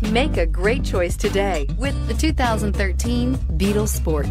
Make a great choice today with the 2013 Beetle Sport.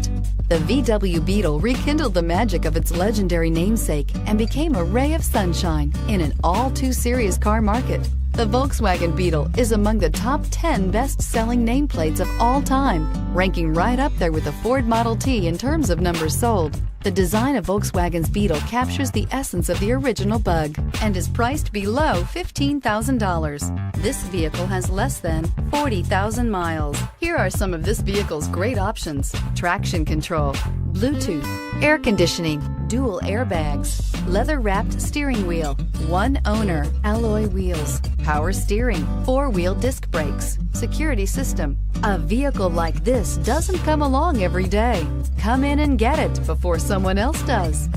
The VW Beetle rekindled the magic of its legendary namesake and became a ray of sunshine in an all-too-serious car market. The Volkswagen Beetle is among the top 10 best-selling nameplates of all time, ranking right up there with the Ford Model T in terms of numbers sold. The design of Volkswagen's Beetle captures the essence of the original bug and is priced below $15,000. This vehicle has less than 40,000 miles. Here are some of this vehicle's great options: traction control, Bluetooth, air conditioning, dual airbags, leather-wrapped steering wheel, one owner, alloy wheels, power steering, four-wheel disc brakes, security system. A vehicle like this doesn't come along every day. Come in and get it before someone else does.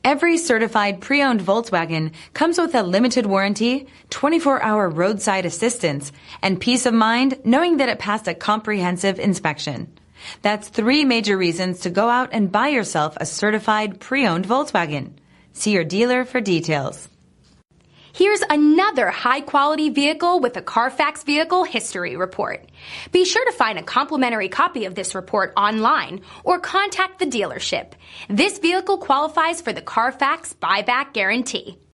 Every certified pre-owned Volkswagen comes with a limited warranty, 24-hour roadside assistance, and peace of mind knowing that it passed a comprehensive inspection. That's 3 major reasons to go out and buy yourself a certified pre-owned Volkswagen. See your dealer for details. Here's another high-quality vehicle with a Carfax Vehicle History Report. Be sure to find a complimentary copy of this report online or contact the dealership. This vehicle qualifies for the Carfax Buyback Guarantee.